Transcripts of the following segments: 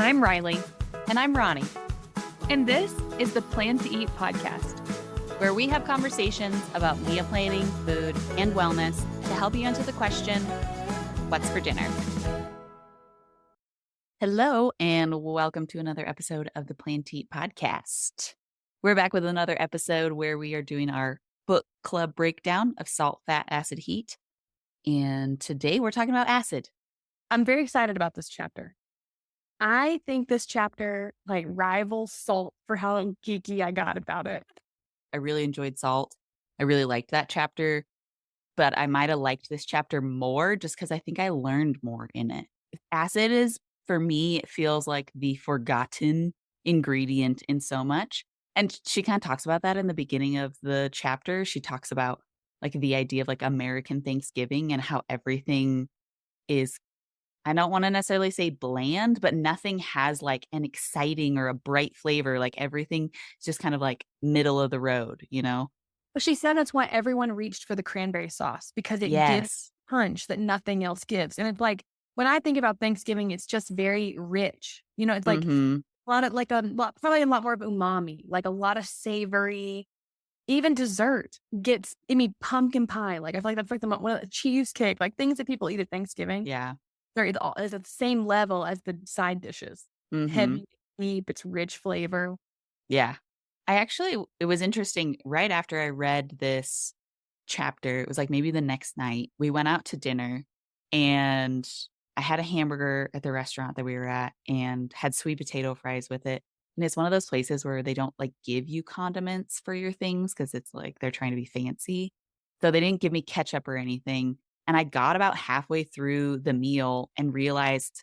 I'm Riley, And I'm Ronnie, and this is the Plan to Eat podcast. where we have conversations about meal planning, food, and wellness to help you answer the question, what's for dinner? Hello, and welcome to another episode of the Plan to Eat podcast. We're back with another episode where we are doing our book club breakdown of Salt, Fat, Acid, Heat. And today we're talking about acid. I'm very excited about this chapter. I think this chapter rivals Salt for how geeky I got about it. I really enjoyed Salt. I really liked that chapter, but I might have liked this chapter more just because I think I learned more in it. Acid is, for me, it feels like the forgotten ingredient in so much. And she kind of talks about that in the beginning of the chapter. She talks about like the idea of like American Thanksgiving and how everything is, I don't want to necessarily say bland, but nothing has like an exciting or a bright flavor. Like everything is just kind of like middle of the road, you know? But she said that's why everyone reached for the cranberry sauce, because it gives Yes. punch that nothing else gives. And it's like, when I think about Thanksgiving, it's just very rich. You know, it's like Mm-hmm. a lot of probably a lot more of umami, like a lot of savory. Even dessert gets, pumpkin pie. Like I feel like that's like one of the cheesecake, like things that people eat at Thanksgiving. Yeah. Is at the same level as the side dishes. Mm-hmm. Heavy, deep, it's rich flavor. Yeah. It was interesting. Right after I read this chapter, it was like maybe the next night, we went out to dinner and I had a hamburger at the restaurant that we were at and had sweet potato fries with it. And it's one of those places where they don't like give you condiments for your things because it's like they're trying to be fancy. So they didn't give me ketchup or anything. And I got about halfway through the meal and realized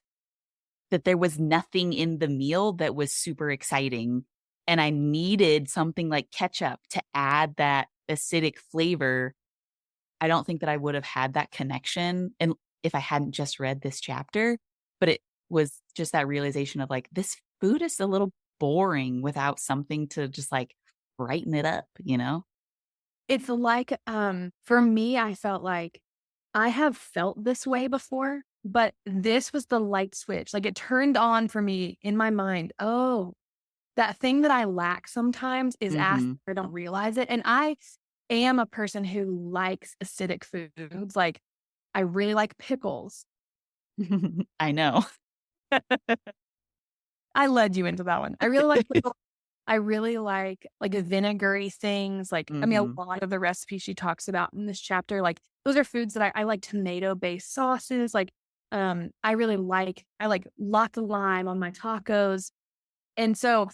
that there was nothing in the meal that was super exciting. And I needed something like ketchup to add that acidic flavor. I don't think that I would have had that connection and if I hadn't just read this chapter, but it was just that realization of like, this food is a little boring without something to just like brighten it up, you know? It's like, for me, I felt like I have felt this way before, but this was the light switch. Like it turned on for me in my mind. Oh, that thing that I lack sometimes is acid. Hmm. I don't realize it. And I am a person who likes acidic foods. Like I really like pickles. I know. I led you into that one. I really like pickles. I really like vinegary things. A Hmm. lot of the recipes she talks about in this chapter, like those are foods that I like. Tomato based sauces. I like lots of lime on my tacos. And so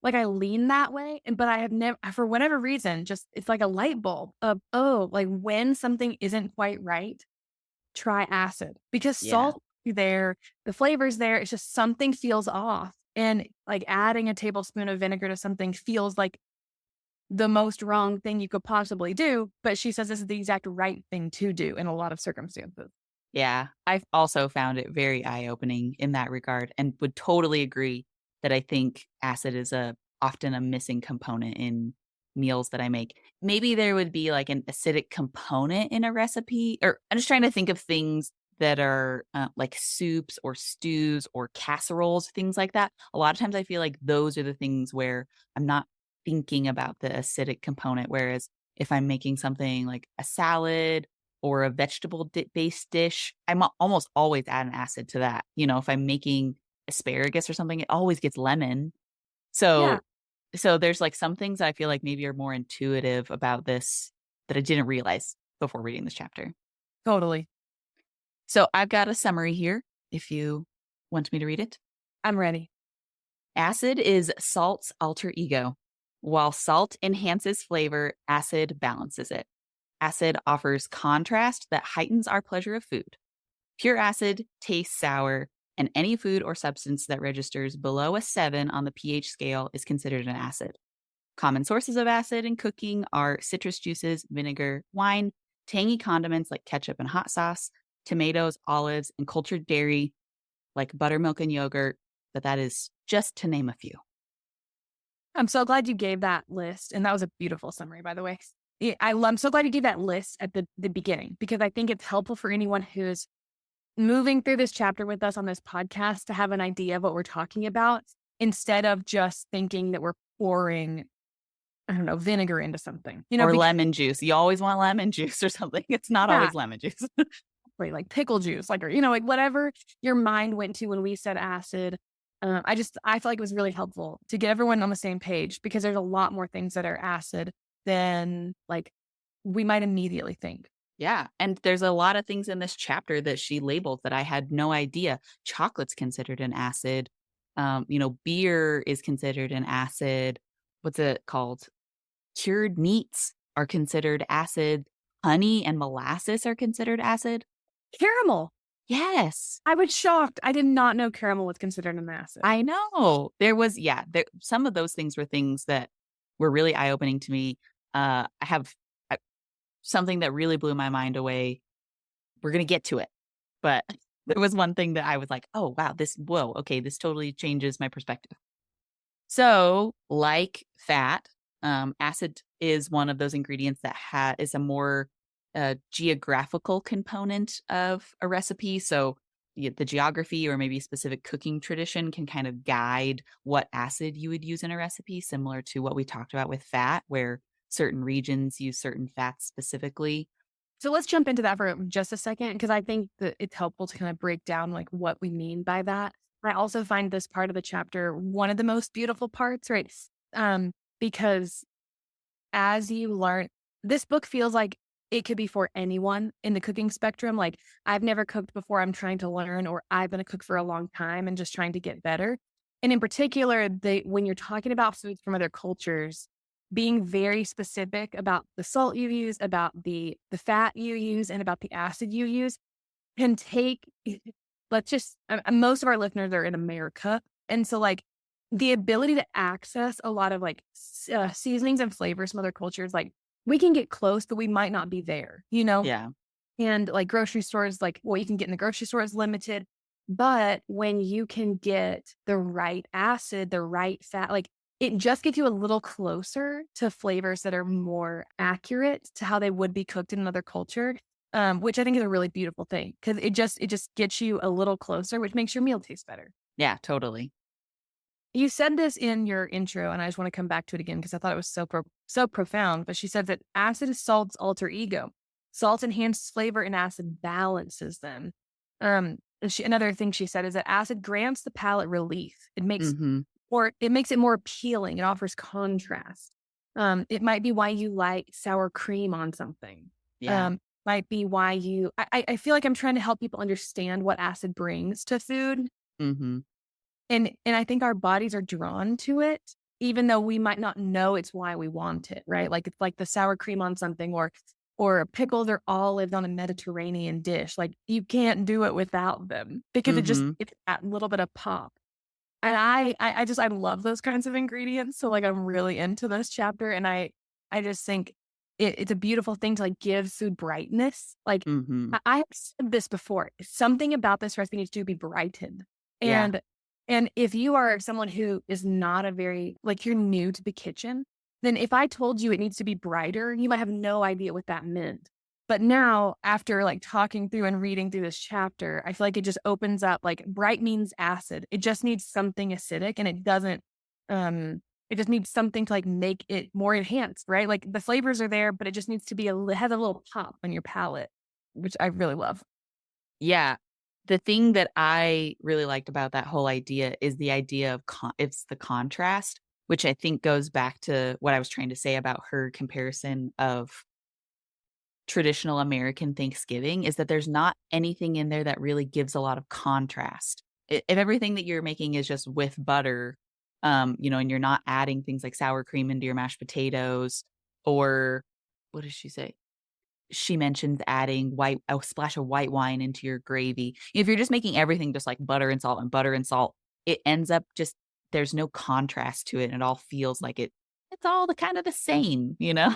like I lean that way. But I have never, for whatever reason, just it's like a light bulb of, oh, like when something isn't quite right, try acid because Yeah. salt there, the flavor's there. It's just something feels off. And like adding a tablespoon of vinegar to something feels like the most wrong thing you could possibly do. But she says this is the exact right thing to do in a lot of circumstances. Yeah, I've also found it very eye-opening in that regard and would totally agree that I think acid is often a missing component in meals that I make. Maybe there would be like an acidic component in a recipe, or I'm just trying to think of things that are like soups or stews or casseroles, things like that. A lot of times I feel like those are the things where I'm not thinking about the acidic component, whereas if I'm making something like a salad or a vegetable based dish, almost always add an acid to that. You know, if I'm making asparagus or something, it always gets lemon. Yeah, So there's like some things I feel like maybe are more intuitive about this that I didn't realize before reading this chapter. totally. So I've got a summary here if you want me to read it. I'm ready. Acid is salt's alter ego. While salt enhances flavor, acid balances it. Acid offers contrast that heightens our pleasure of food. Pure acid tastes sour, and any food or substance that registers below a 7 on the pH scale is considered an acid. Common sources of acid in cooking are citrus juices, vinegar, wine, tangy condiments like ketchup and hot sauce, tomatoes, olives, and cultured dairy like buttermilk and yogurt, but that is just to name a few. I'm so glad you gave that list. And that was a beautiful summary, by the way. I'm so glad you gave that list at the beginning because I think it's helpful for anyone who's moving through this chapter with us on this podcast to have an idea of what we're talking about instead of just thinking that we're pouring, I don't know, vinegar into something, Or because lemon juice. You always want lemon juice or something. It's not yeah, always lemon juice. right, like pickle juice, like, or, like whatever your mind went to when we said acid. I feel like it was really helpful to get everyone on the same page because there's a lot more things that are acid than like we might immediately think. Yeah, and there's a lot of things in this chapter that she labeled that I had no idea. Chocolate's considered an acid. Beer is considered an acid. What's it called? Cured meats are considered acid. Honey and molasses are considered acid. Caramel. Yes. I was shocked. I did not know caramel was considered an acid. I know. Some of those things were things that were really eye-opening to me. I have something that really blew my mind away. We're gonna get to it, but there was one thing that I was like, "Oh, wow, okay, this totally changes my perspective." So, like fat, acid is one of those ingredients that is a more geographical component of a recipe. So, the geography or maybe specific cooking tradition can kind of guide what acid you would use in a recipe, similar to what we talked about with fat, where certain regions use certain fats specifically. So let's jump into that for just a second because I think that it's helpful to kind of break down like what we mean by that. I also find this part of the chapter one of the most beautiful parts, right? Um, because as you learn, this book feels like it could be for anyone in the cooking spectrum. Like, I've never cooked before, I'm trying to learn, or I've been a cook for a long time and just trying to get better. And in particular, when you're talking about foods from other cultures, being very specific about the salt you use, about the fat you use, and about the acid you use can take let's just most of our listeners are in America, and so, like, the ability to access a lot of, like, seasonings and flavors from other cultures, like, we can get close, but we might not be there, you know? Yeah. And, like, grocery stores, like, what you can get in the grocery store is limited, but when you can get the right acid, the right fat, like, it just gets you a little closer to flavors that are more accurate to how they would be cooked in another culture, which I think is a really beautiful thing because it just gets you a little closer, which makes your meal taste better. Yeah, totally. You said this in your intro, and I just want to come back to it again because I thought it was so profound. But she said that acid is salt's alter ego. Salt enhances flavor, and acid balances them. Another thing she said is that acid grants the palate relief. Mhm. It makes it more appealing. It offers contrast. It might be why you like sour cream on something. Yeah. Might be why I feel like I'm trying to help people understand what acid brings to food Mhm. and I think our bodies are drawn to it, even though we might not know it's why we want it, right? Like, it's like the sour cream on something or pickles or olives on a Mediterranean dish. Like, you can't do it without them because Mhm. it's that little bit of pop. And I love those kinds of ingredients. So, like, I'm really into this chapter, and I just think it's a beautiful thing to, like, give food brightness. Like, Mhm. I've said this before, something about this recipe needs to be brightened. Yeah. And if you are someone who is not a very like, you're new to the kitchen, then if I told you it needs to be brighter, you might have no idea what that meant. But now, after, like, talking through and reading through this chapter, I feel like it just opens up, like, bright means acid. It just needs something acidic, and it just needs something to, like, make it more enhanced, right? Like, the flavors are there, but it just needs to be has a little pop on your palate, which I really love. Yeah. The thing that I really liked about that whole idea is the idea of it's the contrast, which I think goes back to what I was trying to say about her comparison of traditional American Thanksgiving, is that there's not anything in there that really gives a lot of contrast. If everything that you're making is just with butter, and you're not adding things like sour cream into your mashed potatoes, or what did she say? She mentioned adding a splash of white wine into your gravy. If you're just making everything just like butter and salt, it ends up just there's no contrast to it, and it all feels like it's all the kind of the same, you know?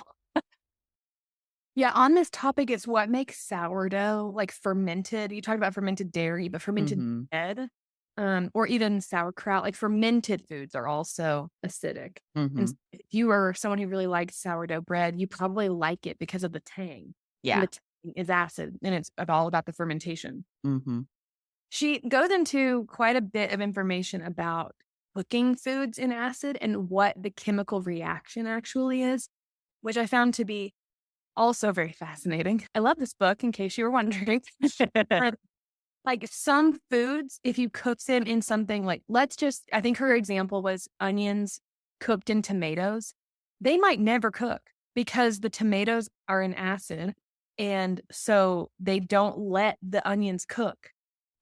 Yeah, on this topic, it's what makes sourdough, like, fermented. You talked about fermented dairy, but fermented Mhm. bread, or even sauerkraut, like, fermented foods are also acidic. And Mhm. if you are someone who really likes sourdough bread, you probably like it because of the tang. And Yeah. is acid, and it's all about the fermentation. Mhm. She goes into quite a bit of information about cooking foods in acid and what the chemical reaction actually is, which I found to be also very fascinating. I love this book, in case you were wondering. But, like, some foods, if you cook them in something like, I think her example was onions cooked in tomatoes. They might never cook because the tomatoes are in acid. And so they don't let the onions cook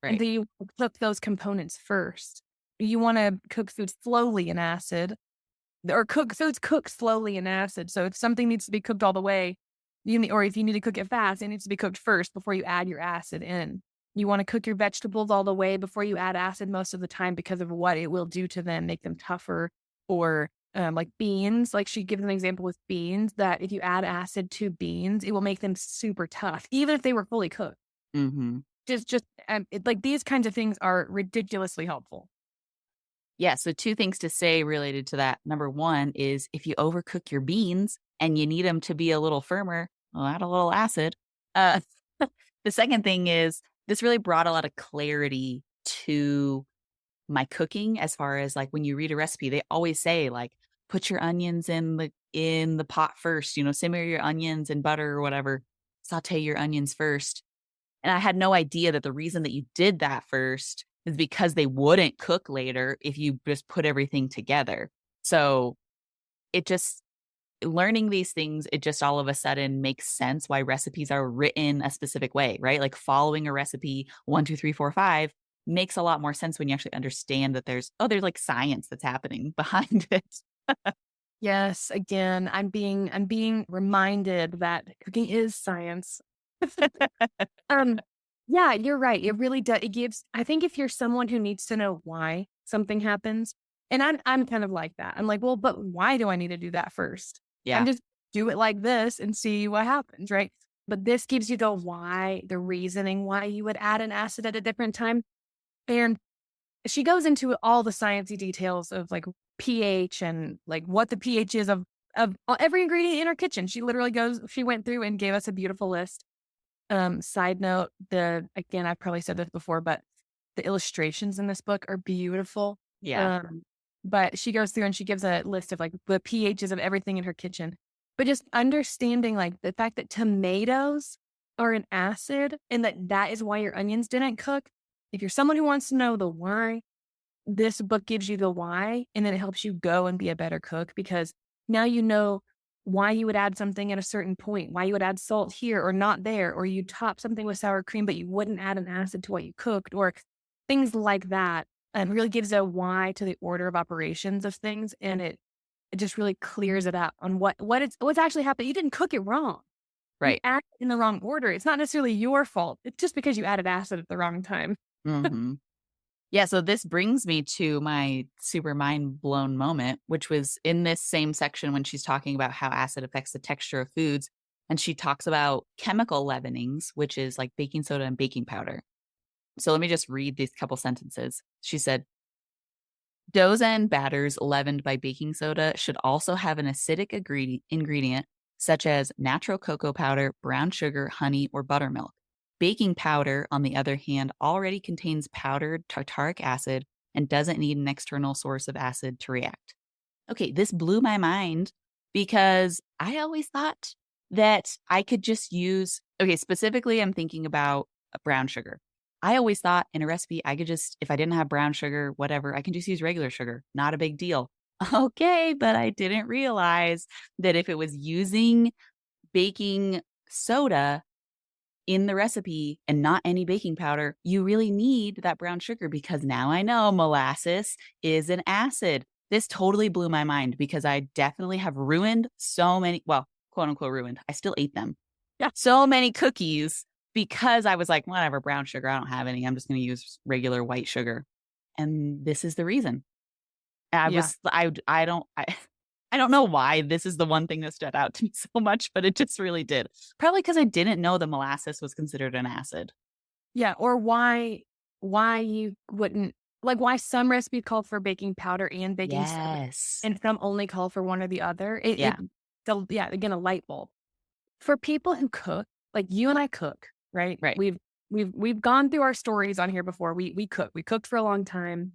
Right. until you cook those components first. You want to cook food slowly in acid or cook foods cook slowly in acid. So if something needs to be cooked all the way, or if you need to cook it fast, it needs to be cooked first before you add your acid in. You want to cook your vegetables all the way before you add acid most of the time because of what it will do to them, make them tougher. Or like beans, like she gives an example with beans that if you add acid to beans, it will make them super tough, even if they were fully cooked. Mhm. Like these kinds of things are ridiculously helpful. Yeah, so 2 things to say related to that. Number 1 is if you overcook your beans and you need them to be a little firmer, well, add a little acid. Uh, the second thing is this really brought a lot of clarity to my cooking as far as, like, when you read a recipe, they always say, like, "Put your onions in the pot first," "Simmer your onions in butter," or whatever, "Sauté your onions first." And I had no idea that the reason that you did that first is because they wouldn't cook later if you just put everything together. So, it just learning these things, it just all of a sudden makes sense why recipes are written a specific way, right? Like following a recipe 1, 2, 3, 4, 5 makes a lot more sense when you actually understand that there's like science that's happening behind it. Yes, again, I'm being reminded that cooking is science. Um, yeah, you're right. It really does. It gives. I think if you're someone who needs to know why something happens, and I'm kind of like that. I'm like, well, but why do I need to do that first? I'm Yeah, just do it like this and see what happens, right? But this gives you the why, the reasoning why you would add an acid at a different time. And she goes into all the sciencey details of like pH and like what the pH is of every ingredient in her kitchen. She went through and gave us a beautiful list. Side note, I've probably said this before, but the illustrations in this book are beautiful. yeah, Um, but she goes through and she gives a list of like the pHs of everything in her kitchen. But just understanding like the fact that tomatoes are an acid and that is why your onions didn't cook. If you're someone who wants to know the why, this book gives you the why, and then it helps you go and be a better cook because now you know why you would add something at a certain point, why you would add salt here or not there, or you top something with sour cream, but you wouldn't add an acid to what you cooked, or things like that. And really gives a why to the order of operations of things, and it just really clears it up on what's actually happened. You didn't cook it wrong. You right. added in the wrong order. It's not necessarily your fault. It's just because you added acid at the wrong time. Mhm. Yeah, so this brings me to my super mind blown moment, which was in this same section when she's talking about how acid affects the texture of foods. And she talks about chemical leavenings, which is like baking soda and baking powder. So let me just read these couple sentences. She said, doughs and batters leavened by baking soda should also have an acidic ingredient such as natural cocoa powder, brown sugar, honey, or buttermilk. Baking powder, on the other hand, already contains powdered tartaric acid and doesn't need an external source of acid to react. Okay, this blew my mind because I always thought that I could just use, okay, specifically, I'm thinking about brown sugar. I always thought in a recipe, I could just, if I didn't have brown sugar, whatever, I can just use regular sugar. Not a big deal. Okay, but I didn't realize that if it was using baking soda, in the recipe and not any baking powder, you really need that brown sugar because now I know molasses is an acid. This totally blew my mind because I definitely have ruined so many, well, quote unquote ruined. I still ate them. Yeah. So many cookies because I was like, whatever, brown sugar, I don't have any. I'm just going to use regular white sugar. And this is the reason. Yeah. I don't know why this is the one thing that stood out to me so much, but it just really did. Probably because I didn't know the molasses was considered an acid. Yeah, or why you wouldn't like, why some recipes call for baking powder and baking soda, Yes. and some only call for one or the other. Yeah. Yeah, again, a light bulb. For people who cook, like, you and I cook, right? Right. We've gone through our stories on here before. We cook. We cooked for a long time,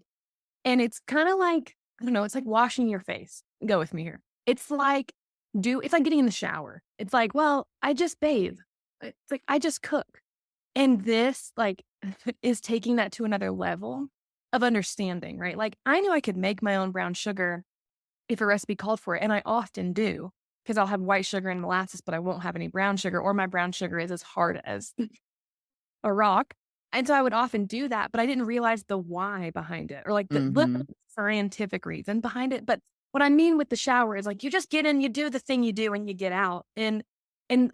and it's kinda like, I don't know, it's like washing your face. Go with me here. It's like getting in the shower. It's like, well, I just bathe. It's like, I just cook. And this, like, is taking that to another level of understanding, right? Like, I knew I could make my own brown sugar if a recipe called for it, and I often do, because 'cause I'll have white sugar and molasses, but I won't have any brown sugar, or my brown sugar is as hard as a rock. And so I would often do that, but I didn't realize the why behind it, or like the Mhm. scientific reason behind it. But what I mean with the shower is, like, you just get in, you do the thing you do, and you get out. And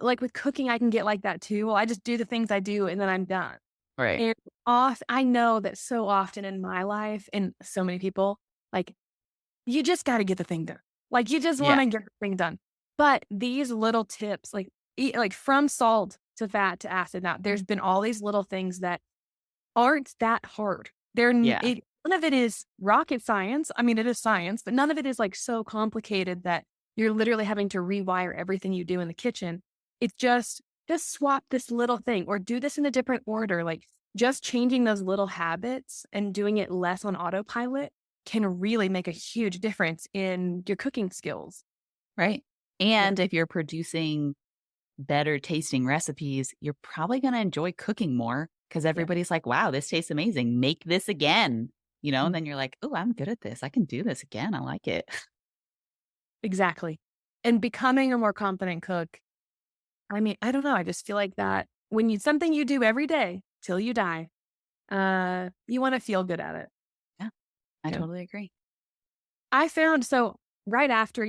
like with cooking, I can get like that too. Well, I just do the things I do and then I'm done. Right. And I know that so often in my life, and so many people, like, you just gotta get the thing done. Like, you just Yeah. wanna get the thing done. But these little tips, like from salt to fat to acid, now there's been all these little things that aren't that hard. Yeah. None of it is rocket science. I mean, it is science, but none of it is, like, so complicated that you're literally having to rewire everything you do in the kitchen. It's just swap this little thing or do this in a different order, like, just changing those little habits and doing it less on autopilot can really make a huge difference in your cooking skills. Right. Yeah. And if you're producing better tasting recipes, you're probably gonna enjoy cooking more because Yeah. everybody's like, "Wow, this tastes amazing. Make this again." And Mm. then you're like, "Oh, I'm good at this. I can do this again. I like it." Exactly. And becoming a more confident cook, I mean, I don't know, I just feel like that when you something you do every day till you die, you wanna feel good at it. Yeah, I Yeah. totally agree. I found so right after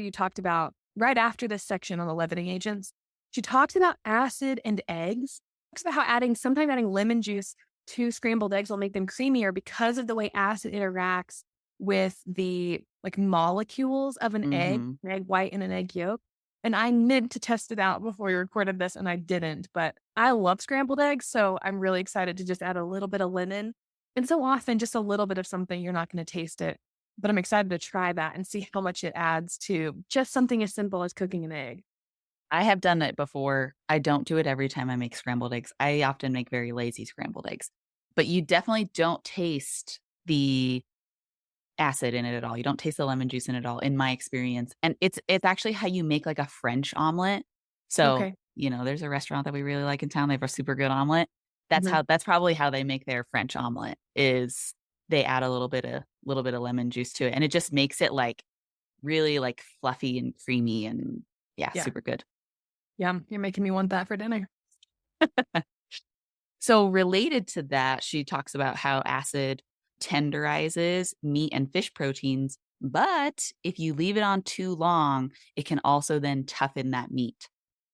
this section on the leavening agents, she talks about acid and eggs. Talks about how sometimes adding lemon juice to scrambled eggs will make them creamier because of the way acid interacts with the, like, molecules of Mhm. an egg white and an egg yolk. And I meant to test it out before we recorded this and I didn't, but I love scrambled eggs, so I'm really excited to just add a little bit of lemon. And so often just a little bit of something, you're not going to taste it, but I'm excited to try that and see how much it adds to just something as simple as cooking an egg. I have done it before. I don't do it every time I make scrambled eggs. I often make very lazy scrambled eggs. But you definitely don't taste the acid in it at all. You don't taste the lemon juice in it at all, in my experience, and it's actually how you make, like, a French omelet. So, Okay. there's a restaurant that we really like in town, they have a super good omelet. Mhm. That's probably how they make their French omelet, is they add a little bit of lemon juice to it, and it just makes it, like, really, like, fluffy and creamy and, yeah, Yeah. super good. Yum. You're making me want that for dinner. So, related to that, she talks about how acid tenderizes meat and fish proteins, but if you leave it on too long, it can also then toughen that meat.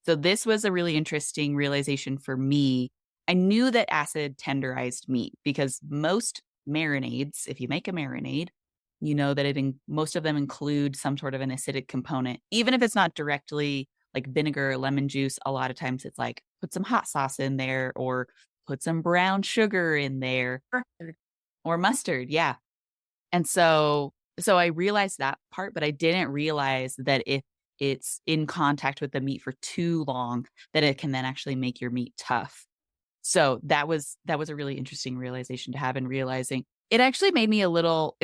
So, this was a really interesting realization for me. I knew that acid tenderized meat because most marinades, if you make a marinade, you know that most of them include some sort of an acidic component, even if it's not directly like vinegar or lemon juice. A lot of times it's like put some hot sauce in there or put some brown sugar in there Sure. or mustard, yeah. And so I realized that part, but I didn't realize that if it's in contact with the meat for too long, that it can then actually make your meat tough. So that was a really interesting realization to have, and realizing it actually made me it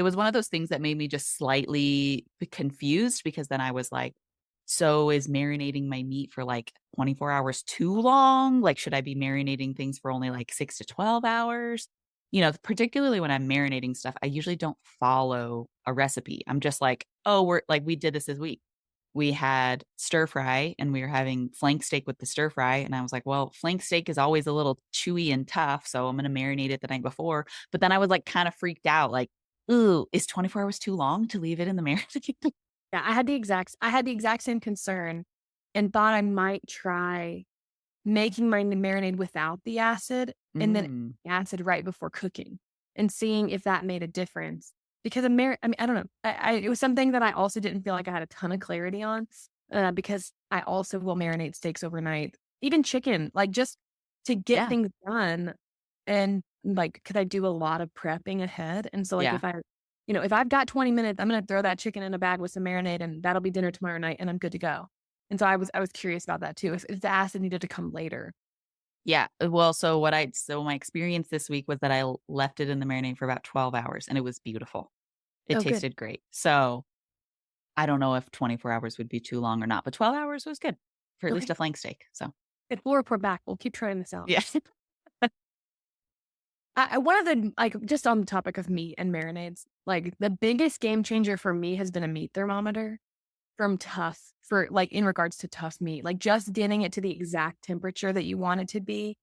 was one of those things that made me just slightly confused, because then I was like, "So is marinating my meat for, like, 24 hours too long? Like, should I be marinating things for only, like, 6 to 12 hours?" Particularly when I'm marinating stuff, I usually don't follow a recipe. I'm just like, "Oh, we did this week. We had stir fry and we were having flank steak with the stir fry, and I was like, "Well, flank steak is always a little chewy and tough, so I'm gonna marinate it the night before." But then I was, like, kinda freaked out, like, "Ooh, is 24 hours too long to leave it in the marinade?" Yeah, I had the exact same concern and thought I might try making my marinade without the acid and then Mm, acid right before cooking and seeing if that made a difference. Because I mean, I don't know. It was something that I also didn't feel like I had a ton of clarity on, because I also will marinate steaks overnight, even chicken, like, just to get yeah, things done. And, like, because I do a lot of prepping ahead. And so, like, yeah. if I've got 20 minutes, I'm gonna throw that chicken in a bag with some marinade and that'll be dinner tomorrow night and I'm good to go. And so I was curious about that too, if the acid needed to come later. Yeah, so my experience this week was that left it in the marinade for about 12 hours, and it was beautiful. It Oh, good. tasted great. So, I don't know if 24 hours would be too long or not, but 12 hours was good for at least Okay. a flank steak, so Good. We'll report back. We'll keep trying this out. yeah. One of the like, just on the topic of meat and marinades, like, the biggest game changer for me has been a meat thermometer from tough for like, in regards to tough meat. Like, just getting it to the exact temperature that you want it to be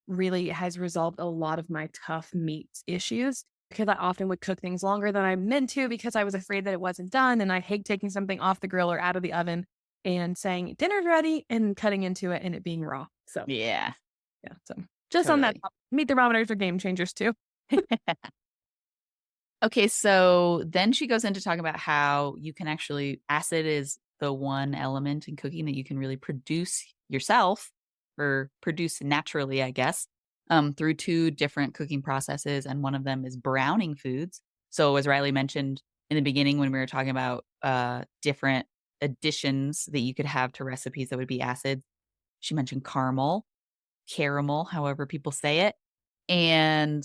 really has resolved a lot of my tough meat issues, because I often would cook things longer than I meant to because I was afraid that it wasn't done, and I hate taking something off the grill or out of the oven and saying, "Dinner's ready," and cutting into it and it being raw. So, Yeah, yeah, so just on that totally. top meat thermometers are game changers too. Okay, so then she goes into talking about how you can actually acid is the one element in cooking that you can really produce yourself or produce naturally, I guess, through 2 different cooking processes, and one of them is browning foods. So as Riley mentioned in the beginning when we were talking about, different additions that you could have to recipes that would be acid, she mentioned caramel, however people say it, and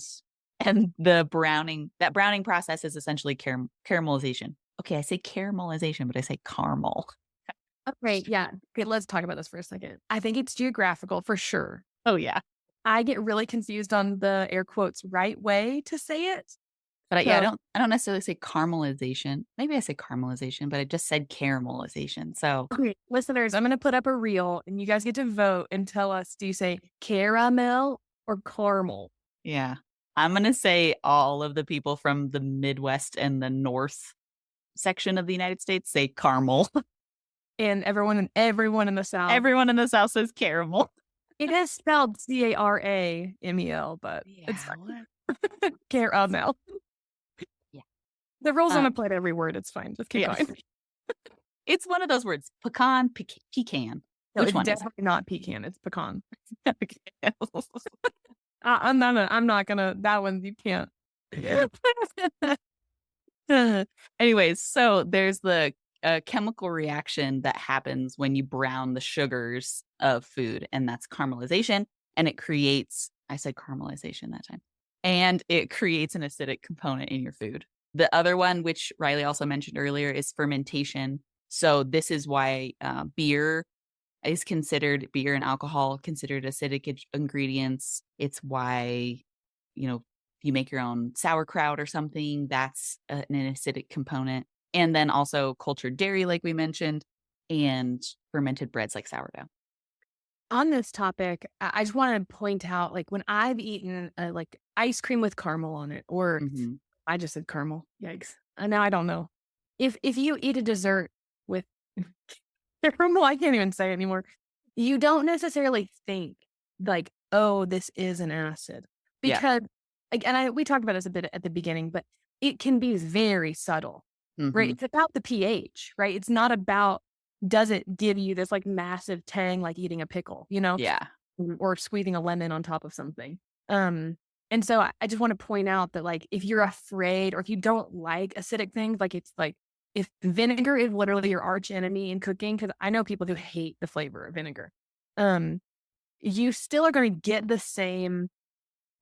the browning process is essentially caramelization. Okay, I say caramelization, but I say caramel. Okay, yeah. Okay, let's talk about this for a second. I think it's geographical for sure. Oh, yeah. I get really confused on the air quotes right way to say it. But yeah, So, I don't necessarily say caramelization. Maybe I say caramelization, but I just said caramelization. So, okay, listeners, I'm gonna put up a reel and you guys get to vote and tell us, do you say caramel or caramel? yeah. I'm gonna say all of the people from the Midwest and the North section of the United States say caramel. And everyone in the South. Everyone in the South says caramel. It is spelled Caramel, but it's Yeah, fine. what? Caramel. Yeah. The rules don't Uh, apply to every word. It's fine. Just keep yeah. going. It's one of those words, pecan. No, Which it's one is it? definitely not pecan. It's pecan. Okay. I'm not gonna. That one you can't. Anyways, so there's the chemical reaction that happens when you brown the sugars of food, and that's caramelization. And it creates, I said caramelization that time, and it creates an acidic component in your food. The other one, which Riley also mentioned earlier, is fermentation. So this is why beer and alcohol considered acidic ingredients. It's why, you know, if you make your own sauerkraut or something, that's an acidic component. And then also cultured dairy, like we mentioned, and fermented breads like sourdough. On this topic, I just want to point out, like, when I've eaten, like, ice cream with caramel on it, or Hmm. I just said caramel, yikes. Now I don't know. If you eat a dessert with caramel, I can't even say it anymore. You don't necessarily think, like, "Oh, this is an acid." Yeah. Because, like, and we talked about this a bit at the beginning, but it can be very subtle, right? Hmm. It's about the pH, right? It's not about, does it give you this, like, massive tang like eating a pickle, Yeah. or squeezing a lemon on top of something. Um, and so I just wanna point out that, like, if you're afraid or if you don't like acidic things, like, it's like, if vinegar is literally your arch enemy in cooking, because I know people who hate the flavor of vinegar, um, you still are gonna get the same,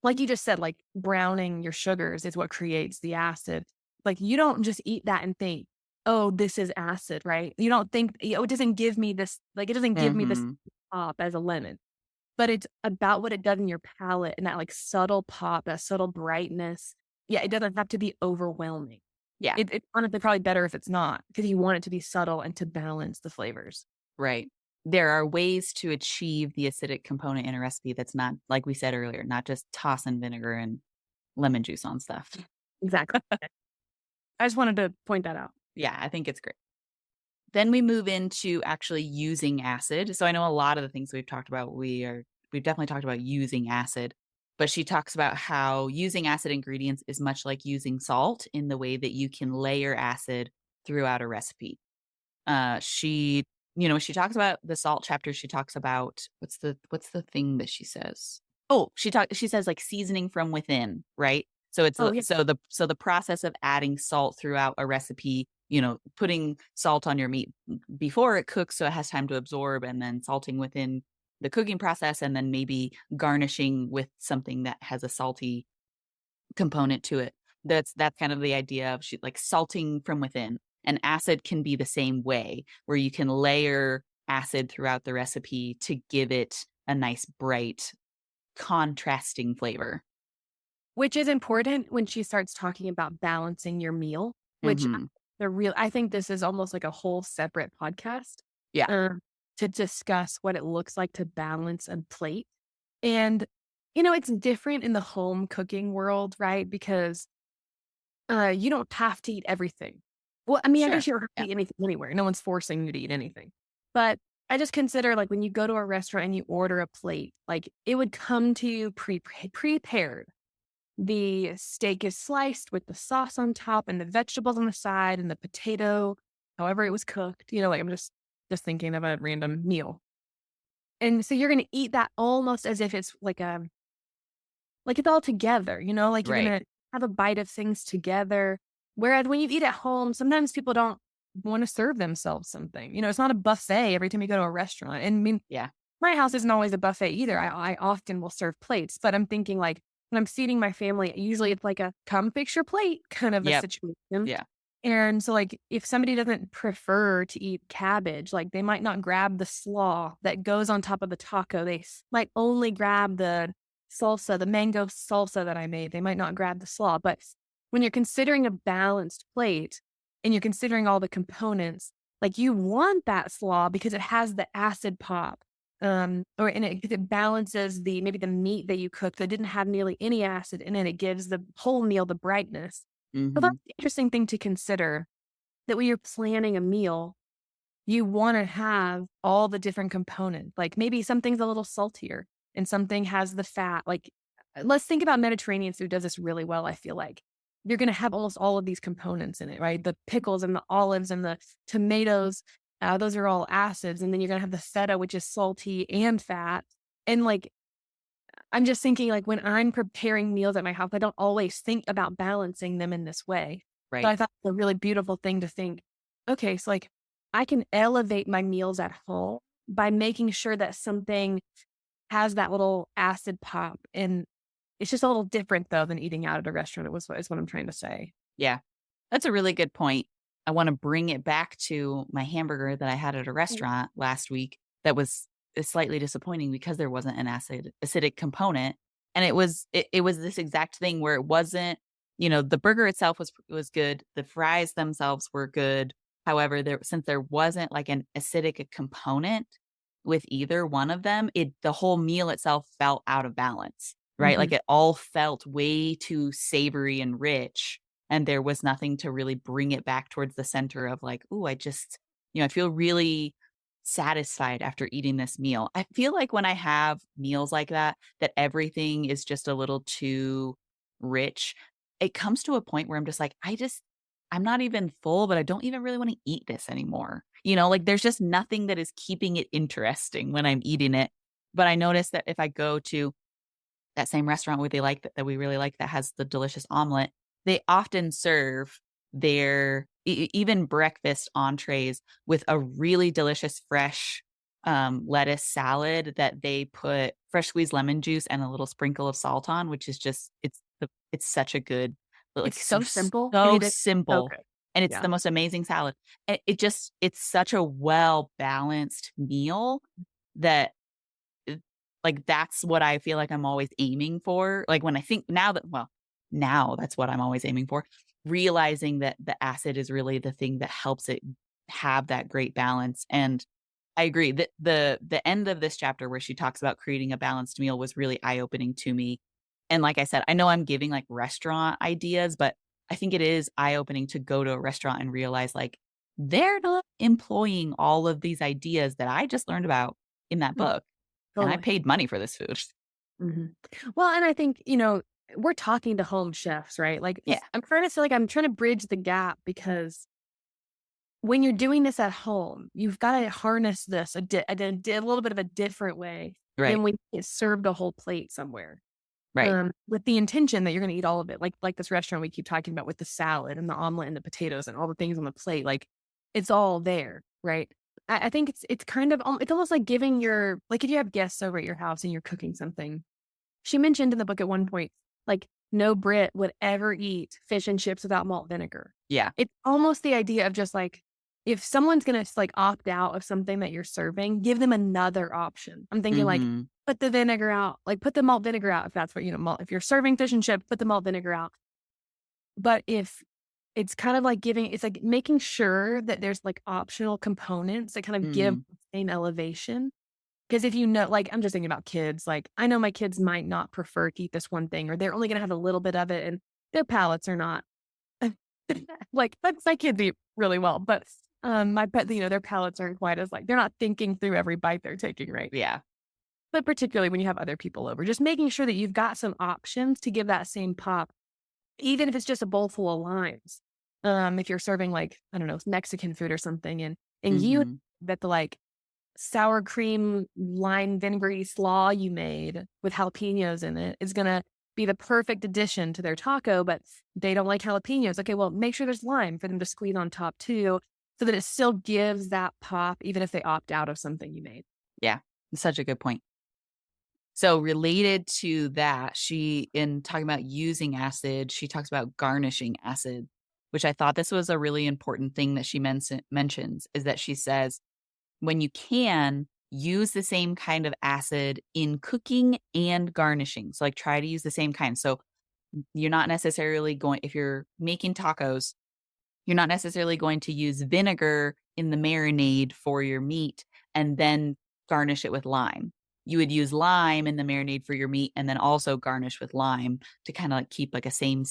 like you just said, like, browning your sugars is what creates the acid. Like, you don't just eat that and think, "Oh, this is acid," right? You don't think, it doesn't give me this, like, it doesn't give me this Hmm. pop as a lemon, but it's about what it does in your palate and that, like, subtle pop, that subtle brightness. Yeah, it doesn't have to be overwhelming. Yeah. It's honestly probably better if it's not, because you want it to be subtle and to balance the flavors. Right. There are ways to achieve the acidic component in a recipe that's not, like we said earlier, not just tossing vinegar and lemon juice on stuff. Exactly. I just wanted to point that out. Yeah, I think it's great. Then we move into actually using acid. So I know a lot of the things we've talked about, we've definitely talked about using acid, but she talks about how using acid ingredients is much like using salt in the way that you can layer acid throughout a recipe. She, she talks about the salt chapter. She talks about what's the thing that she says? Oh, she says like seasoning from within, right? So it's Oh, yeah. so the process of adding salt throughout a recipe, putting salt on your meat before it cooks so it has time to absorb, and then salting within the cooking process and then maybe garnishing with something that has a salty component to it. That's kind of the idea of like salting from within. And acid can be the same way, where you can layer acid throughout the recipe to give it a nice bright contrasting flavor. Which is important when she starts talking about balancing your meal, which Mhm. I think this is almost like a whole separate podcast, Yeah, um, to discuss what it looks like to balance a plate. And, it's different in the home cooking world, right? Because, you don't have to eat everything. Well, I mean, I sure. guess you don't have to Yeah. eat anything anywhere. No one's forcing you to eat anything. But I just consider, like, when you go to a restaurant and you order a plate, like, it would come to you prepared. The steak is sliced with the sauce on top and the vegetables on the side and the potato, however it was cooked, like, I'm just thinking of a random meal. And so you're gonna eat that almost as if it's like it's all together, like you're Right. gonna have a bite of things together. Whereas when you eat at home, sometimes people don't wanna serve themselves something. It's not a buffet every time you go to a restaurant. And I mean, Yeah. my house isn't always a buffet either. I often will serve plates, but I'm thinking like when I'm seating my family, usually it's like a come fix your plate kind of a Yep. situation. Yeah. And so like if somebody doesn't prefer to eat cabbage, like they might not grab the slaw that goes on top of the taco. Might only grab the salsa, the mango salsa that I made. They might not grab the slaw. But when you're considering a balanced plate and you're considering all the components, like you want that slaw because it has the acid pop it balances maybe the meat that you cooked that didn't have nearly any acid in it. It gives the whole meal the brightness. So that's Mhm. the interesting thing to consider that when you're planning a meal, you want to have all the different components. Like maybe something's a little saltier and something has the fat. Like let's think about Mediterranean food does this really well, I feel like. You're going to have almost all of these components in it, right? The pickles and the olives and the tomatoes, those are all acids. And then you're going to have the feta, which is salty and fat. And like, I'm just thinking, like, when I'm preparing meals at my house, I don't always think about balancing them in this way. So Right. I thought it was a really beautiful thing to think, okay, so like I can elevate my meals at home by making sure that something has that little acid pop. And it's just a little different though than eating out at a restaurant. Is what I'm trying to say. Yeah. That's a really good point. I wanna bring it back to my hamburger that I had at a Mm. restaurant last week that was slightly disappointing because there wasn't an acidic component, and it was this exact thing where it wasn't the burger itself was good, the fries themselves were good. However, since there wasn't, like, an acidic component with either one of them, the whole meal itself felt out of balance, right? Like, Mhm. it all felt way too savory and rich, and there was nothing to really bring it back towards the center of like, "Ooh, I feel really satisfied after eating this meal." I feel like when I have meals like that everything is just a little too rich, it comes to a point where I'm just like, I'm not even full, but I don't even really wanna eat this anymore. Like, there's just nothing that is keeping it interesting when I'm eating it. But I notice that if I go to that same restaurant where they like that we really like that has the delicious omelet, they often serve their even breakfast entrees with a really delicious fresh, lettuce salad that they put fresh squeezed lemon juice and a little sprinkle of salt on, which is just it's such a good like, It's so simple and so it is so simple, good. and it's the Yeah. most amazing salad. And it's such a well-balanced meal that like, that's what I feel like I'm always aiming for, like, when I think now that's what I'm always aiming for, realizing that the acid is really the thing that helps it have that great balance, and I agree that the end of this chapter where she talks about creating a balanced meal was really eye-opening to me, and like I said, I know I'm giving, like, restaurant ideas, but I think it is eye-opening to go to a restaurant and realize, like, they're not employing all of these ideas that I just learned about in that Mm, book. And I totally. paid money for this food. Mhm. Well, and I think, we're talking to home chefs, right? Like, Yeah, I'm trying to say, like, I'm trying to bridge the gap because when you're doing this at home, you've got to harness this a little bit of a different way right, than when it's served a whole plate somewhere. right. With the intention that you're going to eat all of it, like this restaurant we keep talking about with the salad and the omelet and the potatoes and all the things on the plate, like it's all there, right? I think it's kind of it's almost like giving your like, if you have guests over at your house and you're cooking something. She mentioned in the book at one point, like, no Brit would ever eat fish and chips without malt vinegar. Yeah. It's almost the idea of just, like, if someone's gonna, like, opt out of something that you're serving, give them another option. I'm thinking, like, Mhm. put the vinegar out, like, put the malt vinegar out if that's what, malt if you're serving fish and chips, put the malt vinegar out. But if it's kind of like giving it's like making sure that there's, like, optional components that kind of give Mhm. the same elevation. Because if like, I'm just thinking about kids, like, I know my kids might not prefer to eat this one thing, or they're only gonna have a little bit of it, and their palates are not like, my kids eat really well, but, my pet their palates aren't quite as, like they're not thinking through every bite they're taking, right? Yeah. But particularly when you have other people over, just making sure that you've got some options to give that same pop, even if it's just a bowl full of limes. If you're serving, like, I don't know, Mexican food or something, and you Mhm. bet the, like, sour cream, lime vinegary slaw you made with jalapenos in it is gonna be the perfect addition to their taco, but they don't like jalapenos. Okay, well, make sure there's lime for them to squeeze on top too, so that it still gives that pop even if they opt out of something you made. Yeah. Such a good point. So related to that, she in talking about using acid, she talks about garnishing acid, which I thought this was a really important thing that she mentions is that she says, when you can, use the same kind of acid in cooking and garnishing. So like try to use the same kind. So you're not necessarily going if you're making tacos, you're not necessarily going to use vinegar in the marinade for your meat and then garnish it with lime. You would use lime in the marinade for your meat and then also garnish with lime to kinda, like, keep, like, a same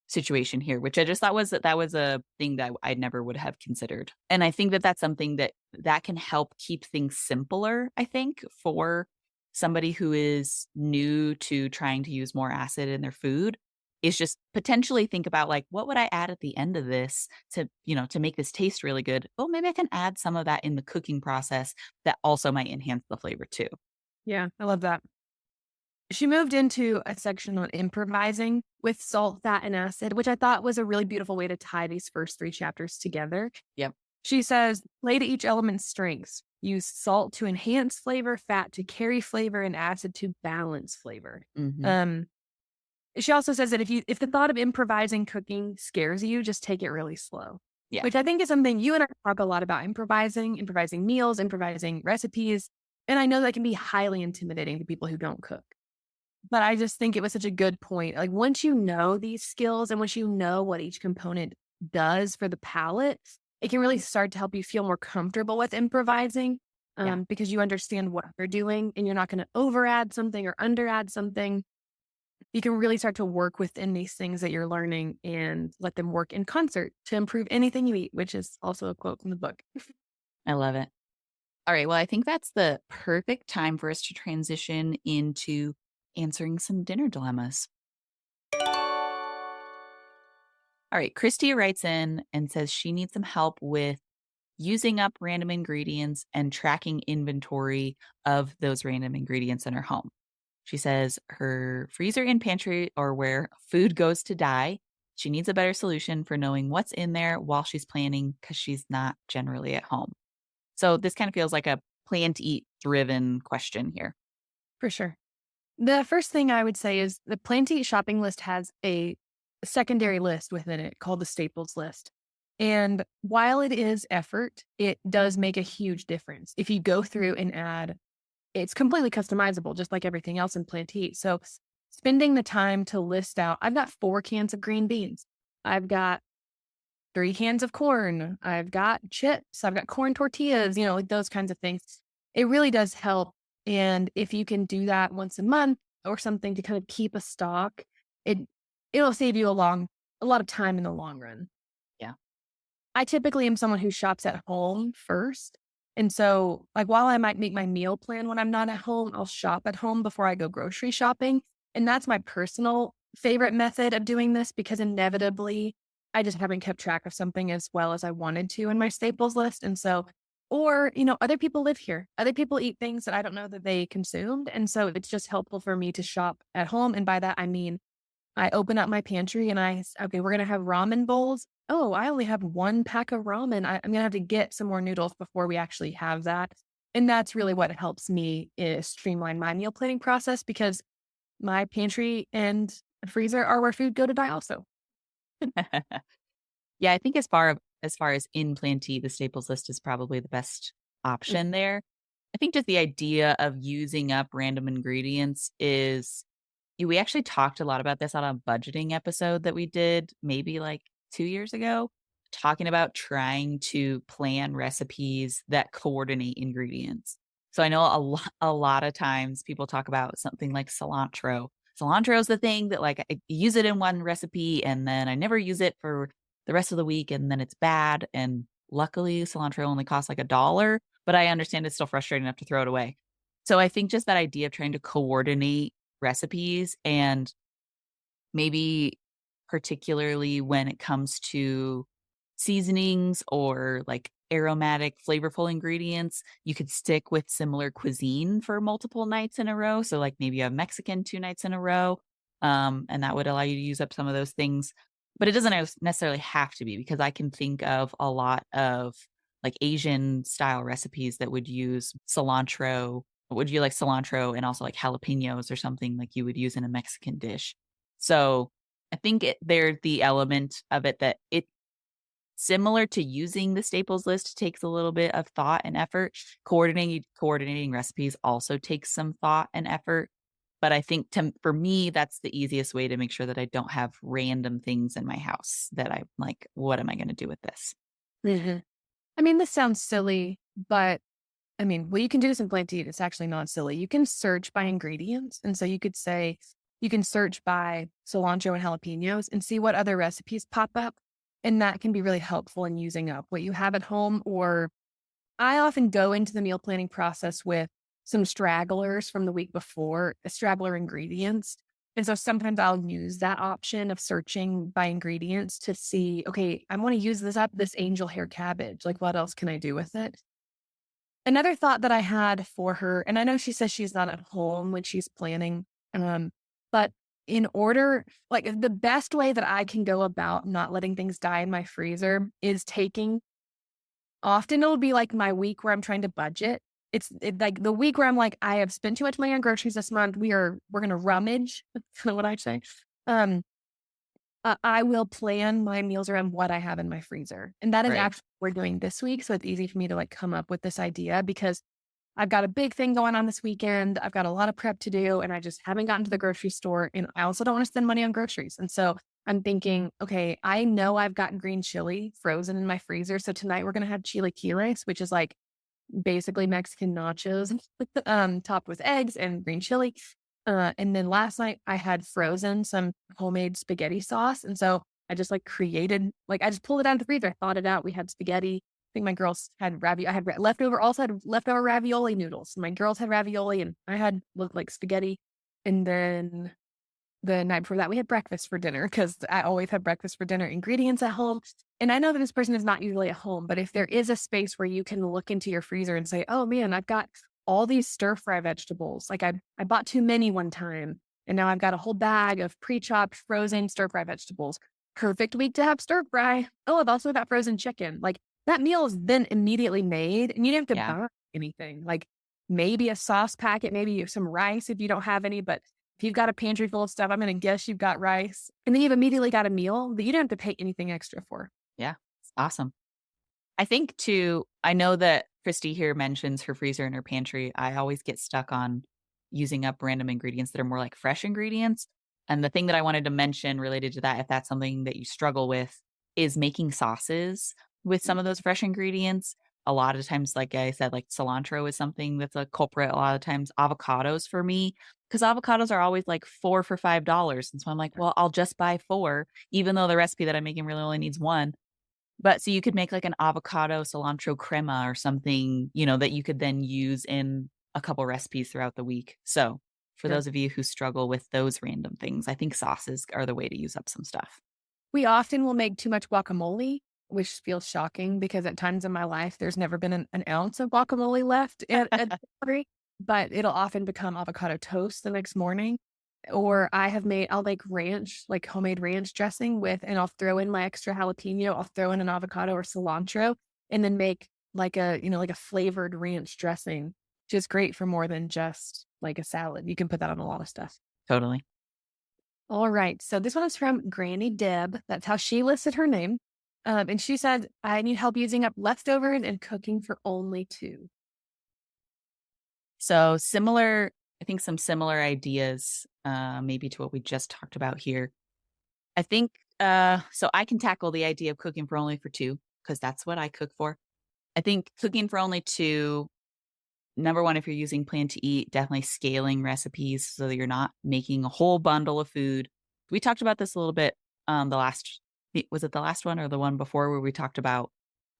situation here, which I just thought was that was a thing that I never would have considered. And I think that that's something that can help keep things simpler, I think, for somebody who is new to trying to use more acid in their food is just potentially think about like, what would I add at the end of this to make this taste really good? Oh, maybe I can add some of that in the cooking process that also might enhance the flavor too. Yeah, I love that. She moved into a section on improvising with salt, fat, and acid, which I thought was a really beautiful way to tie these first 3 chapters together. Yep. She says, "Play to each element's strengths. Use salt to enhance flavor, fat to carry flavor, and acid to balance flavor." Mhm. Um, she also says that if the thought of improvising cooking scares you, just take it really slow, Yeah. which I think is something you and I talk a lot about improvising meals, improvising recipes, and I know that can be highly intimidating to people who don't cook. But I just think it was such a good point. Like, once you know these skills and once you know what each component does for the palate, it can really start to help you feel more comfortable with improvising, Yeah. because you understand what they're doing and you're not going to over add something or under add something. You can really start to work within these things that you're learning and let them work in concert to improve anything you eat, which is also a quote from the book. I love it. All right. Well, I think that's the perfect time for us to transition into answering some dinner dilemmas. All right. Christy writes in and says she needs some help with using up random ingredients and tracking inventory of those random ingredients in her home. She says her freezer and pantry are where food goes to die. She needs a better solution for knowing what's in there while she's planning because she's not generally at home. So this kind of feels like a plan to eat driven question here. For sure. The first thing I would say is the Plan to Eat shopping list has a secondary list within it called the staples list. And while it is effort, it does make a huge difference. If you go through and add, it's completely customizable, just like everything else in Plan to Eat. So spending the time to list out, I've got 4 cans of green beans. I've got 3 cans of corn. I've got chips. I've got corn tortillas, like those kinds of things. It really does help. And if you can do that once a month or something to kind of keep a stock, it it'll save you a lot of time in the long run. Yeah. I typically am someone who shops at home first. And so, like, while I might make my meal plan when I'm not at home, I'll shop at home before I go grocery shopping. And that's my personal favorite method of doing this because inevitably I just haven't kept track of something as well as I wanted to in my staples list. And so, or, other people live here. Other people eat things that I don't know that they consumed. And so it's just helpful for me to shop at home. And by that, I mean, I open up my pantry and okay, we're gonna have ramen bowls. Oh, I only have 1 pack of ramen. I'm gonna have to get some more noodles before we actually have that. And that's really what helps me is streamline my meal planning process because my pantry and freezer are where food go to die also. Yeah, I think as far as in plenty, the staples list is probably the best Mm, option there. I think just the idea of using up random ingredients is we actually talked a lot about this on a budgeting episode that we did maybe like 2 years ago, talking about trying to plan recipes that coordinate ingredients. So I know a lot of times people talk about something like cilantro. Cilantro is the thing that like I use it in one recipe and then I never use it for the rest of the week and then it's bad. And luckily cilantro only costs like $1, but I understand it's still frustrating enough to throw it away. So I think just that idea of trying to coordinate recipes and maybe particularly when it comes to seasonings or like aromatic, flavorful ingredients, you could stick with similar cuisine for multiple nights in a row. So, like maybe you have Mexican 2 nights in a row, and that would allow you to use up some of those things. But it doesn't necessarily have to be because I can think of a lot of like Asian style recipes that would use cilantro. Would you like cilantro and also like jalapenos or something like you would use in a Mexican dish? So I think there's the element of it that it similar to using the staples list takes a little bit of thought and effort. Coordinating recipes also takes some thought and effort. But I think for me, that's the easiest way to make sure that I don't have random things in my house that I'm like, what am I going to do with this? mhm. I mean, this sounds silly, but I mean, well, you can do this in Plant-Eat, it's actually not silly. You can search by ingredients, and so you could say you can search by cilantro and jalapenos and see what other recipes pop up, and that can be really helpful in using up what you have at home, or I often go into the meal planning process with some stragglers from the week before, straggler ingredients, and so sometimes I'll use that option of searching by ingredients to see, "Okay, I wanna use this angel hair cabbage, like, what else can I do with it?" Another thought that I had for her, and I know she says she's not at home when she's planning, but in order like, the best way that I can go about not letting things die in my freezer is taking often it'll be, like, my week where I'm trying to budget. Like, the week where I'm like, "I have spent too much money on groceries this month. We're gonna rummage." That's kinda what I say. Um, I will plan my meals around what I have in my freezer, and that is Right. actually what we're doing this week, so it's easy for me to, like, come up with this idea because I've got a big thing going on this weekend. I've got a lot of prep to do, and I just haven't gotten to the grocery store. And I also don't want to spend money on groceries. And so I'm thinking, okay, I know I've got green chili frozen in my freezer. So tonight we're going to have chilaquiles, which is like basically Mexican nachos, topped with eggs and green chili. And then last night I had frozen some homemade spaghetti sauce. And so I just like created, like, I just pulled it out of the freezer, thawed it out. We had spaghetti. I think my girls had I had leftover, also had leftover ravioli noodles. My girls had ravioli and I had looked like spaghetti. And then the night before that, we had breakfast for dinner because I always have breakfast for dinner ingredients at home. And I know that this person is not usually at home, but if there is a space where you can look into your freezer and say, oh man, I've got all these stir fry vegetables. Like I bought too many one time. And now I've got a whole bag of pre chopped frozen stir fry vegetables. Perfect week to have stir fry. Oh, I've also got frozen chicken. Like that meal is then immediately made and you don't have to Yeah. buy anything. Like maybe a sauce packet, maybe some rice if you don't have any, but if you've got a pantry full of stuff, I'm gonna guess you've got rice, and then you've immediately got a meal that you don't have to pay anything extra for. Yeah. It's awesome. I think too, I know that Christy here mentions her freezer and her pantry. I always get stuck on using up random ingredients that are more like fresh ingredients. And the thing that I wanted to mention related to that, if that's something that you struggle with, is making sauces with some of those fresh ingredients. A lot of times, like I said, like cilantro is something that's a culprit. A lot of times, avocados for me, because avocados are always like four for $5. And so I'm like, well, I'll just buy four, even though the recipe that I'm making really only needs one. But so you could make like an avocado cilantro crema or something, that you could then use in a couple recipes throughout the week. So for Yeah. those of you who struggle with those random things, I think sauces are the way to use up some stuff. We often will make too much guacamole, which feels shocking because at times in my life, there's never been an ounce of guacamole left at the bakery, but it'll often become avocado toast the next morning. Or I'll make ranch, like homemade ranch dressing with, and I'll throw in my extra jalapeno, I'll throw in an avocado or cilantro, and then make like like a flavored ranch dressing, which is great for more than just like a salad. You can put that on a lot of stuff. Totally. All right. So this one is from Granny Deb. That's how she listed her name. And she said, I need help using up leftovers and cooking for only two. So similar, I think some similar ideas, maybe to what we just talked about here. I think, so I can tackle the idea of cooking for only for two because that's what I cook for. I think cooking for only two, number one, if you're using plan to eat, definitely scaling recipes so that you're not making a whole bundle of food. We talked about this a little bit. Was it the last one or the one before where we talked about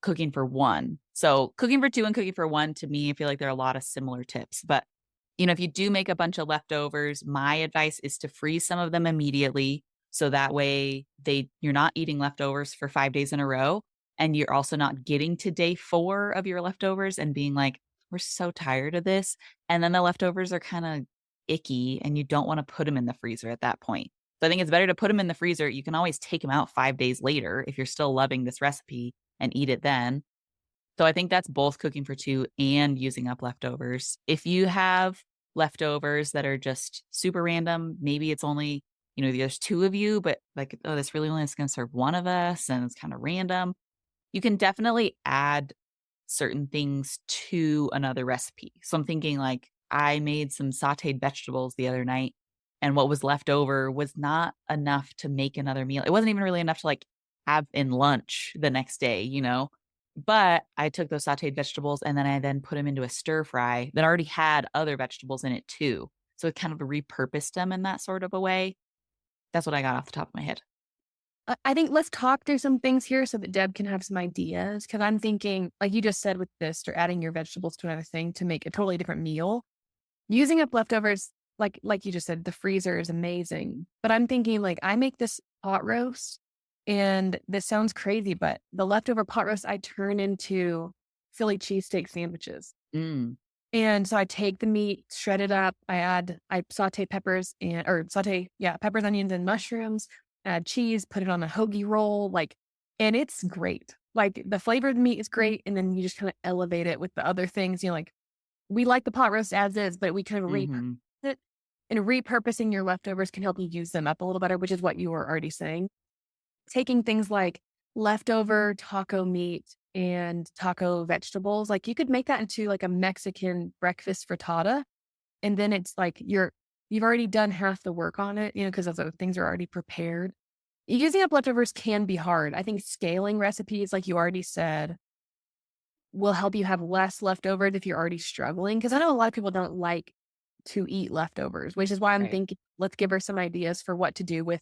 cooking for one? So cooking for two and cooking for one, to me, I feel like there are a lot of similar tips. But if you do make a bunch of leftovers, my advice is to freeze some of them immediately. So that way you're not eating leftovers for 5 days in a row. And you're also not getting to day 4 of your leftovers and being like, we're so tired of this. And then the leftovers are kind of icky and you don't want to put them in the freezer at that point. So I think it's better to put them in the freezer. You can always take them out 5 days later if you're still loving this recipe and eat it then. So I think that's both cooking for two and using up leftovers. If you have leftovers that are just super random, maybe it's only, there's two of you, but like, oh, this really only is going to serve one of us and it's kind of random. You can definitely add certain things to another recipe. So I'm thinking like I made some sauteed vegetables the other night and what was left over was not enough to make another meal. It wasn't even really enough to like have in lunch the next day. But I took those sauteed vegetables and then I put them into a stir fry that already had other vegetables in it too. So it kind of repurposed them in that sort of a way. That's what I got off the top of my head. I think let's talk through some things here so that Deb can have some ideas. Cause I'm thinking, like you just said with this, or adding your vegetables to another thing to make a totally different meal. Using up leftovers, like you just said, the freezer is amazing. But I'm thinking like I make this pot roast and this sounds crazy, but the leftover pot roast I turn into Philly cheesesteak sandwiches. Mm, And so I take the meat, shred it up. I saute peppers peppers, onions, and mushrooms, add cheese, put it on a hoagie roll, and it's great. Like the flavor of the meat is great. And then you just kind of elevate it with the other things, like we like the pot roast as is, but we kind of repurpose mhm. it. And repurposing your leftovers can help you use them up a little better, which is what you were already saying. Taking things like leftover taco meat and taco vegetables, like you could make that into like a Mexican breakfast frittata. And then it's like you've already done half the work on it, because those things are already prepared. Using up leftovers can be hard. I think scaling recipes, like you already said, will help you have less leftovers if you're already struggling. Cause I know a lot of people don't like to eat leftovers, which is why I'm Right. thinking let's give her some ideas for what to do with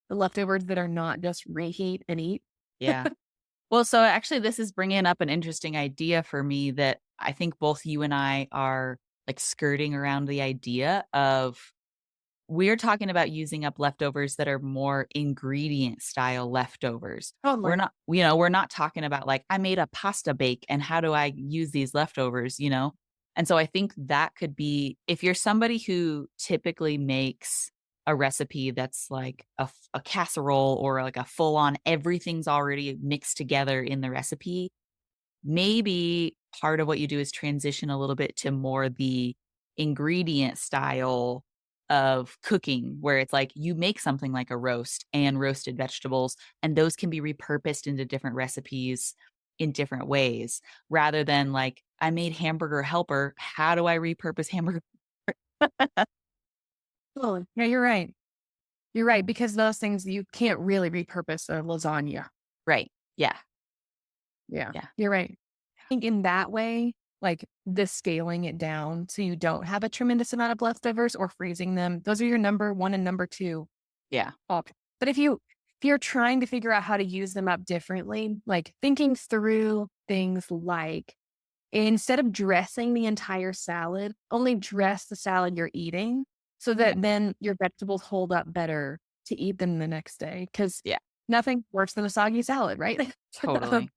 the leftovers that are not just reheat and eat. Yeah. Well, so actually, this is bringing up an interesting idea for me that I think both you and I are like skirting around the idea of we're talking about using up leftovers that are more ingredient style leftovers. We're Totally. not, we're not talking about like, I made a pasta bake and how do I use these leftovers? And so I think that could be, if you're somebody who typically makes a recipe that's like a casserole or like a full on everything's already mixed together in the recipe, maybe part of what you do is transition a little bit to more the ingredient style of cooking where it's like you make something like a roast and roasted vegetables and those can be repurposed into different recipes in different ways rather than like I made hamburger helper, how do I repurpose hamburger? Totally. Yeah, you're right. You're right, because those things you can't really repurpose a lasagna. Right. Yeah. Yeah, Yeah. you're right. I think in that way, like the scaling it down so you don't have a tremendous amount of leftovers or freezing them. Those are your number one and number two Yeah. options. But if you're trying to figure out how to use them up differently, like thinking through things like instead of dressing the entire salad, only dress the salad you're eating so Yeah. that then your vegetables hold up better to eat them the next day. Because Yeah. nothing worse than a soggy salad, right? Totally.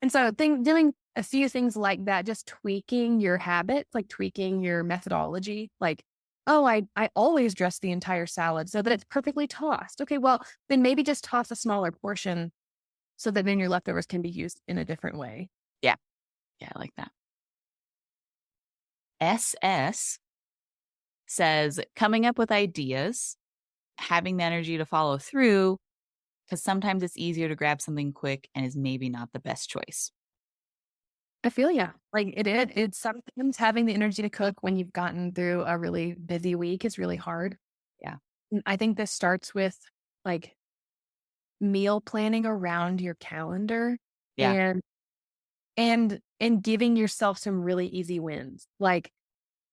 And so doing a few things like that, just tweaking your habits, like tweaking your methodology, like, "Oh, I always dress the entire salad so that it's perfectly tossed." Okay, well, then maybe just toss a smaller portion so that then your leftovers can be used in a different way. Yeah. Yeah, I like that. SS says coming up with ideas, having the energy to follow through, because sometimes it's easier to grab something quick and is maybe not the best choice. I feel ya. Like, it's sometimes having the energy to cook when you've gotten through a really busy week is really hard. Yeah. I think this starts with, like, meal planning around your calendar Yeah. and and giving yourself some really easy wins. Like,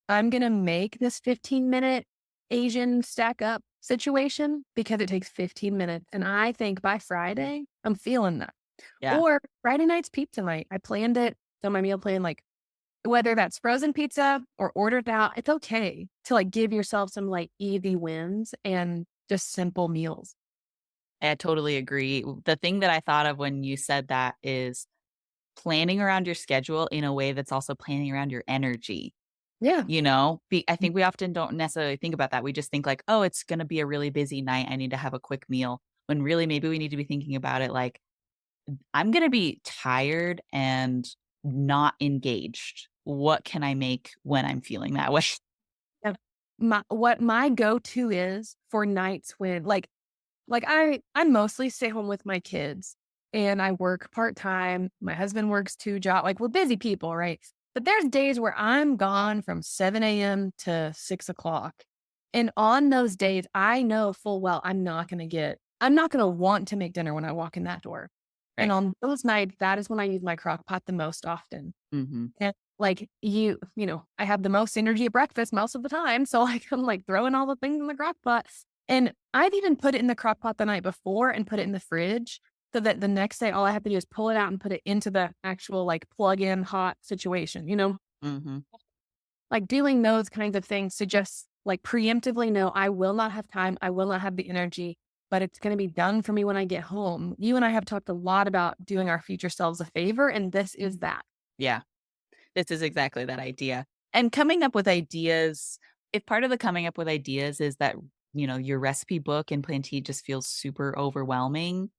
I'm gonna make this 15-minute Asian stack up situation because it takes 15 minutes, and I think by Friday, I'm feeling that. Yeah. Or Friday night's pizza night. I planned it, so my meal plan, like, whether that's frozen pizza or ordered out, it's okay to, like, give yourself some, like, easy wins and just simple meals. I totally agree. The thing that I thought of when you said that is planning around your schedule in a way that's also planning around your energy. Yeah. I think we often don't necessarily think about that. We just think like, "Oh, it's gonna be a really busy night. I need to have a quick meal." When really maybe we need to be thinking about it like, "I'm gonna be tired and not engaged. What can I make when I'm feeling that way?" Yeah. What my go-to is for nights when I mostly stay home with my kids and I work part-time. My husband works 2 jobs. Like, we're busy people, right? But there's days where I'm gone from 7 a.m. to 6 o'clock. And on those days, I know full well I'm not gonna want to make dinner when I walk in that door. And Right. on those nights, that is when I use my crock pot the most often. Mhm. And, like, I have the most energy at breakfast most of the time, so, like, I'm, like, throwing all the things in the crock pot, and I'd even put it in the crock pot the night before and put it in the fridge so that the next day, all I have to do is pull it out and put it into the actual, like, plug-in hot situation, you know? Mhm. Like, doing those kinds of things to just, like, preemptively know I will not have time, I will not have the energy, but it's gonna be done for me when I get home. You and I have talked a lot about doing our future selves a favor, and this is that. Yeah. This is exactly that idea. And coming up with ideas, if part of the coming up with ideas is that, your recipe book and Plenty just feels super overwhelming,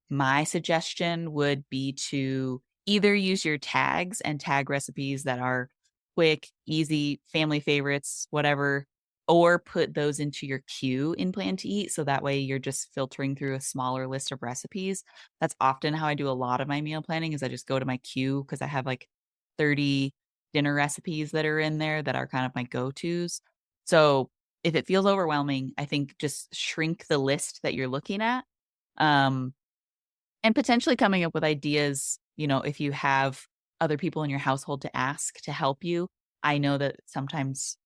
my suggestion would be to either use your tags and tag recipes that are quick, easy, family favorites, whatever, or put those into your queue in Plan to Eat. So that way you're just filtering through a smaller list of recipes. That's often how I do a lot of my meal planning is I just go to my queue because I have like 30 dinner recipes that are in there that are kind of my go-tos. So if it feels overwhelming, I think just shrink the list that you're looking at. Um, and potentially coming up with ideas, if you have other people in your household to ask to help you. I know that sometimes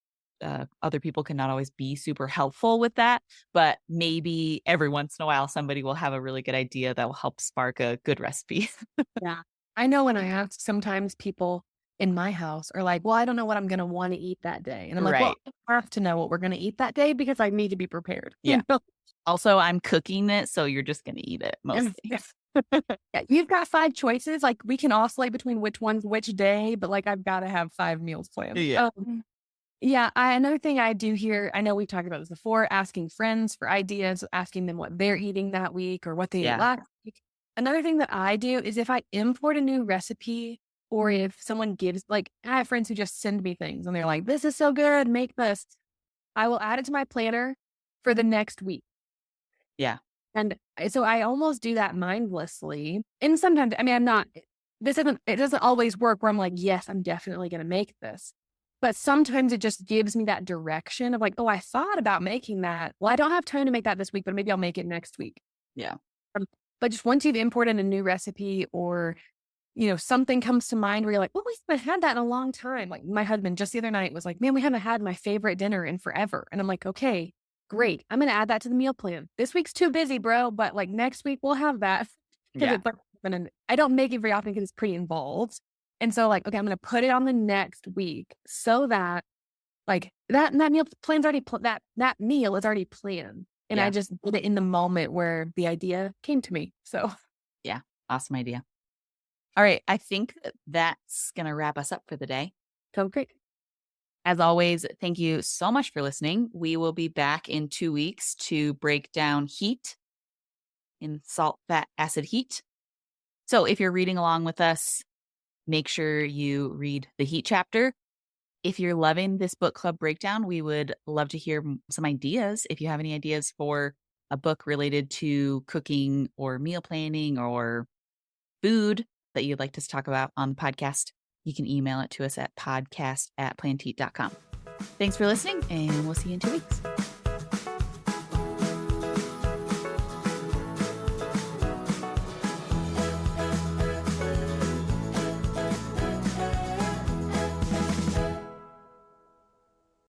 other people cannot always be super helpful with that, but maybe every once in a while somebody will have a really good idea that will help spark a good recipe. Yeah. I know when I ask, sometimes people in my house are like, "Well, I don't know what I'm gonna wanna eat that day." And I'm like, "Well, Right. I have to know what we're gonna eat that day because I need to be prepared." Yeah. You know? Also, I'm cooking it, so you're just going to eat it And mostly. if yeah, you've got 5 choices, like, we can oscillate between which one's which day, but, like, I've gotta have 5 meals planned. Yeah. Yeah, another thing I do here, I know we've talked about this before, asking friends for ideas, asking them what they're eating that week or what they ate Yeah. last week. Another thing that I do is if I import a new recipe or if someone gives like, I have friends who just send me things and they're like, "This is so good, make this." I will add it to my planner for the next week. Yeah. And so I almost do that mindlessly. And sometimes, I mean, I'm not, it doesn't always work where I'm like, yes, I'm definitely going to make this. But sometimes it just gives me that direction of like, oh, I thought about making that. Well, I don't have time to make that this week, but maybe I'll make it next week. Yeah. Um, but just once you've imported a new recipe or, something comes to mind where you're like, well, we haven't had that in a long time. Like my husband just the other night was like, man, we haven't had my favorite dinner in forever. And I'm like, okay, great. I'm going to add that to the meal plan. This week's too busy, bro. But like next week we'll have that because Yeah. it's like, I don't make it very often because it's pretty involved. And so like, okay, I'm going to put it on the next week so that like that meal plan's already, that meal is already planned. And I Yeah. just did it in the moment where the idea came to me. So, Yeah. Awesome idea. All right. I think that's going to wrap us up for the day. so great. As always, thank you so much for listening. We will be back in 2 weeks to break down heat in salt, fat, acid, heat. So if you're reading along with us, make sure you read the heat chapter. If you're loving this book club breakdown, we would love to hear some ideas. If you have any ideas for a book related to cooking or meal planning or food that you'd like us to talk about on the podcast, you can email it to us at podcast@planteat.com. Thanks for listening, and we'll see you in 2 weeks.